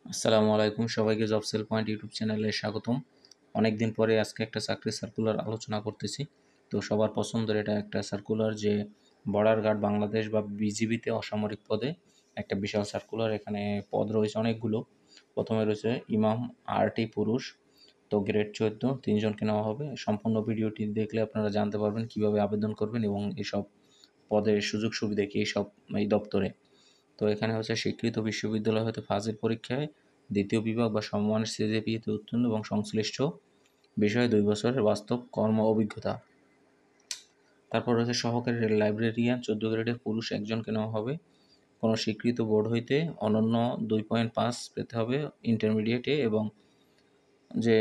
আসসালামু আলাইকুম, সবাইকে জব সেল পয়েন্ট ইউটিউব চ্যানেলে স্বাগতম। অনেক দিন পরে আজকে একটা চাকরির সার্কুলার আলোচনা করতেছি। তো সবার পছন্দের এটা একটা সার্কুলার যে বর্ডার গার্ড বাংলাদেশ বা বিজিবিতে অসামরিক পদে একটা বিশাল সার্কুলার। এখানে পদ রয়েছে অনেকগুলো। প্রথমে রয়েছে ইমাম আরটি পুরুষ, তো গ্রেড 14, 3জনকে নেওয়া হবে। সম্পূর্ণ ভিডিওটি দেখলে আপনারা জানতে পারবেন কিভাবে আবেদন করবেন এবং এইসব পদের সুযোগ সুবিধা কি এই দপ্তরে। তো এখানে হচ্ছে স্বীকৃত বিশ্ববিদ্যালয় হতে ফাজিল পরীক্ষায় দ্বিতীয় বিভাগ বা সমমানের সিজিপিএতে উত্তীর্ণ এবং সংশ্লিষ্ট বিষয়ে 2 বছরের বাস্তব কর্ম অভিজ্ঞতা। তারপর রয়েছে সহকারী লাইব্রেরিয়ান 14 গ্রেডের পুরুষ 1জনকে নেওয়া হবে। কোনো স্বীকৃত বোর্ড হইতে অনন্য 2.5 পেতে হবে ইন্টারমিডিয়েটে, এবং যে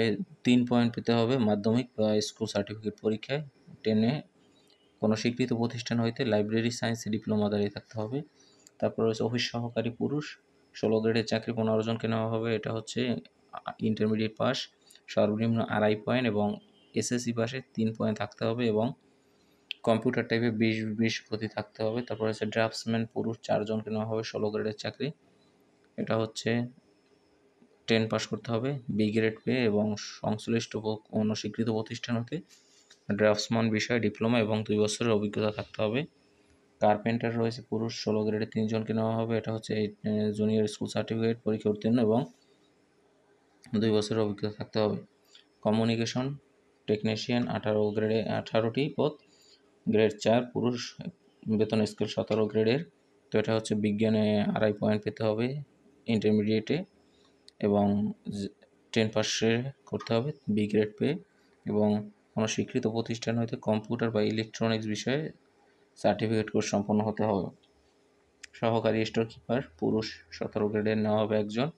3 পয়েন্ট পেতে হবে মাধ্যমিক বা স্কুল সার্টিফিকেট পরীক্ষায়। 10-এ কোনো স্বীকৃত প্রতিষ্ঠান হইতে লাইব্রেরি সায়েন্সে ডিপ্লোমা দাঁড়িয়ে থাকতে হবে। তারপর রয়েছে অফিস সহকারী পুরুষ 16 গ্রেডের চাকরি 15জনকে নেওয়া হবে। এটা হচ্ছে ইন্টারমিডিয়েট পাস, সর্বনিম্ন 2.5 পয়েন্ট এবং এসএসসি পাশে 3 পয়েন্ট থাকতে হবে এবং কম্পিউটার টাইপে 20 প্রতি থাকতে হবে। তারপর হচ্ছে ড্রাফটসম্যান পুরুষ 4জনকে নেওয়া হবে, 16 গ্রেডের চাকরি। এটা হচ্ছে 10 পাস করতে হবে, বি গ্রেড পেয়ে এবং সংশ্লিষ্ট কোনো স্বীকৃত প্রতিষ্ঠান হতে ড্রাফটসম্যান বিষয়ে ডিপ্লোমা এবং 2 বছরের অভিজ্ঞতা থাকতে হবে। কার্পেন্টার রয়েছে পুরুষ 16 গ্রেডে 3জনকে নেওয়া হবে। এটা হচ্ছে জুনিয়র স্কুল সার্টিফিকেট পরীক্ষা উত্তীর্ণ এবং 2 বছরের অভিজ্ঞতা থাকতে হবে। কমিউনিকেশন টেকনিশিয়ান 18 গ্রেডে 18টি পদ, গ্রেড 4 পুরুষ, বেতন স্কেল 17 গ্রেডের। তো এটা হচ্ছে বিজ্ঞানে 2.5 পয়েন্ট পেতে হবে ইন্টারমিডিয়েটে এবং 10 পাশে করতে হবে, বি গ্রেড পে এবং কোনো স্বীকৃত প্রতিষ্ঠান হইতে কম্পিউটার বা ইলেকট্রনিক্স বিষয়ে সার্টিফিকেট কোর্স সম্পন্ন হতে হবে। সহকারী স্টোর কিপার পুরুষ 17 গ্রেডের নেওয়া হবে 1জন।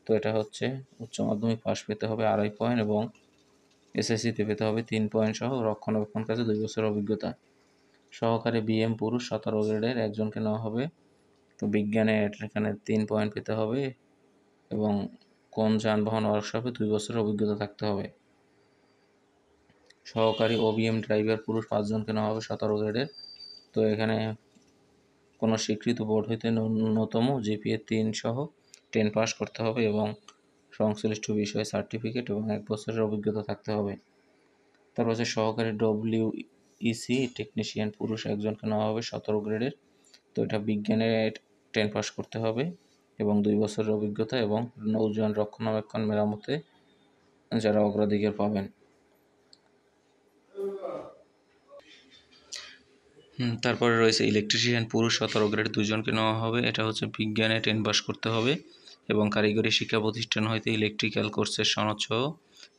তো এটা হচ্ছে উচ্চ মাধ্যমিক পাস পেতে হবে 2.5 পয়েন্ট এবং এসএসসিতে পেতে হবে 3 পয়েন্ট সহ রক্ষণাবেক্ষণ কাজে 2 বছরের অভিজ্ঞতা। সহকারী বিএম পুরুষ 17 গ্রেডের 1জনকে নেওয়া হবে। তো বিজ্ঞানে এখানে 3 পয়েন্ট পেতে হবে এবং কোন যানবাহন ওয়ার্কশপে 2 বছরের অভিজ্ঞতা থাকতে হবে। সহকারী ওবিএম ড্রাইভার পুরুষ 5জনকে নেওয়া হবে 17 গ্রেডের। তো এখানে কোনো স্বীকৃত বোর্ড হইতে ন্যূনতম জিপিএ 3 সহ 10 পাস করতে হবে এবং সংশ্লিষ্ট বিষয়ে সার্টিফিকেট এবং 1 বছরের অভিজ্ঞতা থাকতে হবে। তারপর হচ্ছে সহকারী ডব্লিউইসি টেকনিশিয়ান পুরুষ 1জনকে নেওয়া হবে 17 গ্রেডের। তো এটা বিজ্ঞানে 10 পাস করতে হবে এবং 2 বছরের অভিজ্ঞতা এবং নৌযান রক্ষণাবেক্ষণ মেরামতে যারা অগ্রাধিকার পাবেন। তারপরে রয়েছে ইলেকট্রিশিয়ান পুরুষ 17 গ্রেড 2জনকে নেওয়া হবে। এটা হচ্ছে বিজ্ঞানে 10 পাস করতে হবে এবং কারিগরি শিক্ষা প্রতিষ্ঠান হইতে ইলেকট্রিক্যাল কোর্সের সনদ সহ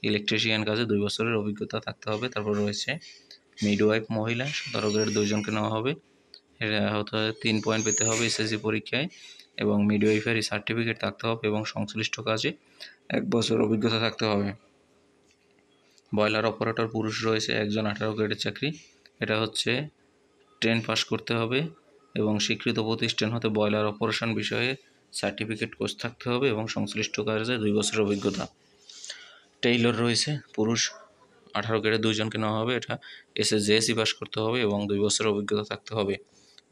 ইলেকট্রিশিয়ান কাজে 2 বছরের অভিজ্ঞতা থাকতে হবে। তারপর রয়েছে মিডওয়াইফ মহিলা 17 গ্রেড 2জনকে নেওয়া হবে। এটা হতে 3 পয়েন্ট পেতে হবে এসএসসি পরীক্ষায় এবং মিডওয়াইফারি সার্টিফিকেট থাকতে হবে এবং সংশ্লিষ্ট কাজে 1 বছর অভিজ্ঞতা থাকতে হবে। বয়লার অপারেটর পুরুষ রয়েছে 1জন 18 গ্রেডের চাকরি। এটা হচ্ছে 10 পাস করতে হবে এবং স্বীকৃত প্রতিষ্ঠান হতে বয়লার অপারেশন বিষয়ে সার্টিফিকেট কোর্স থাকতে হবে এবং সংশ্লিষ্ট কাজে 2 বছরের অভিজ্ঞতা। টেইলর রয়েছে পুরুষ 18 গ্রেডে 2জনকে নেওয়া হবে। এটা জেএসসি পাস করতে হবে এবং 2 বছরের অভিজ্ঞতা থাকতে হবে।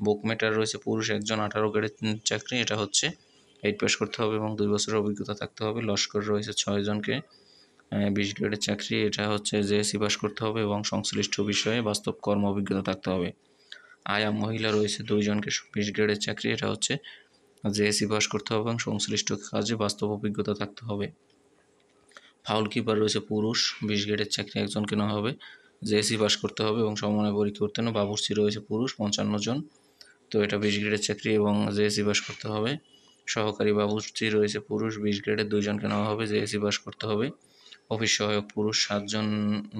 বুকমেটার রয়েছে পুরুষ 1জন 18 গ্রেডের চাকরি। এটা হচ্ছে 8 পাস করতে হবে এবং 2 বছরের অভিজ্ঞতা থাকতে হবে। লস্কর রয়েছে 6জনকে 20 গ্রেডের চাকরি। এটা হচ্ছে জেএসসি পাস করতে হবে এবং সংশ্লিষ্ট বিষয়ে বাস্তব কর্ম অভিজ্ঞতা থাকতে হবে। আয়া মহিলা রয়েছে 2জনকে 20 গ্রেডের চাকরি। এটা হচ্ছে জেএসসি পাস করতে হবে এবং সংশ্লিষ্ট কাজে বাস্তব অভিজ্ঞতা থাকতে হবে। ফাউল কিপার রয়েছে পুরুষ 20 গ্রেডের চাকরি 1জনকে নেওয়া হবে। জেএসসি পাস করতে হবে এবং সমমানের পরীক্ষা উত্তীর্ণ। বাবুর্চি রয়েছে পুরুষ 55 জন। তো এটা 20 গ্রেডের চাকরি এবং জেএসসি পাস করতে হবে। সহকারী বাবুর্চি রয়েছে পুরুষ 20 গ্রেডের 2জনকে নেওয়া হবে। জেএসসি পাস করতে হবে। অফিস সহায়ক পুরুষ 7জন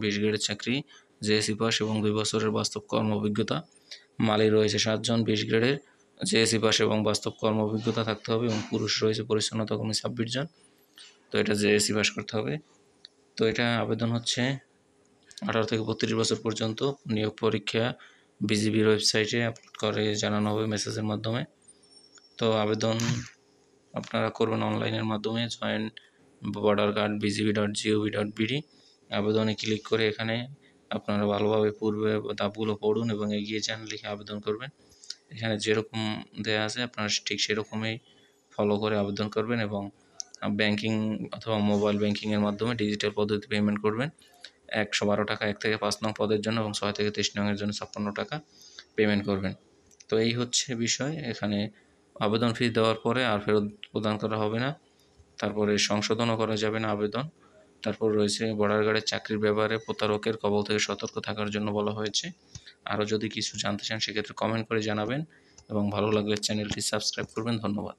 20 গ্রেডের চাকরি, জেএসসি পাস এবং 2 বছরের বাস্তব কর্ম অভিজ্ঞতা। মালি রয়েছে 7জন 20 গ্রেডের, জেএসসি পাস এবং বাস্তব কর্ম অভিজ্ঞতা থাকতে হবে এবং পুরুষ রয়েছে পরিচ্ছন্নতা কর্মী 26 জন। তো এটা জেএসসি পাস করতে হবে। তো এটা আবেদন হচ্ছে 18 থেকে 32 বছর পর্যন্ত। নিয়োগ পরীক্ষা বিজিবির ওয়েবসাইটে আপলোড করে জানানো হবে মেসেজের মাধ্যমে। তো আবেদন আপনারা করবেন অনলাইনের মাধ্যমে জয়েন বর্ডার গার্ড bgb.gov.bd। আবেদনে ক্লিক করে এখানে আপনারা ভালোভাবে পূর্বে ধাপগুলো পড়ুন এবং এগিয়ে যান লিখে আবেদন করবেন। এখানে যেরকম দেয়া আছে আপনারা ঠিক সেরকমই ফলো করে আবেদন করবেন এবং ব্যাংকিং অথবা মোবাইল ব্যাংকিংয়ের মাধ্যমে ডিজিটাল পদ্ধতিতে পেমেন্ট করবেন। 112 টাকা 1 থেকে 5 নং পদের জন্য এবং 6 থেকে 23 নংয়ের জন্য 56 টাকা পেমেন্ট করবেন। তো এই হচ্ছে বিষয়। এখানে আবেদন ফি দেওয়ার পরে আর ফেরত প্রদান করা হবে না। তারপরে সংশোধনও করা যাবে না আবেদন। তারপর রয়েছে বর্ডার গার্ডের চাকরির ব্যাপারে প্রতারকের কবল থেকে সতর্ক থাকার জন্য বলা হয়েছে। আরও যদি কিছু জানতে চান সেক্ষেত্রে কমেন্ট করে জানাবেন এবং ভালো লাগলে চ্যানেলটি সাবস্ক্রাইব করবেন। ধন্যবাদ।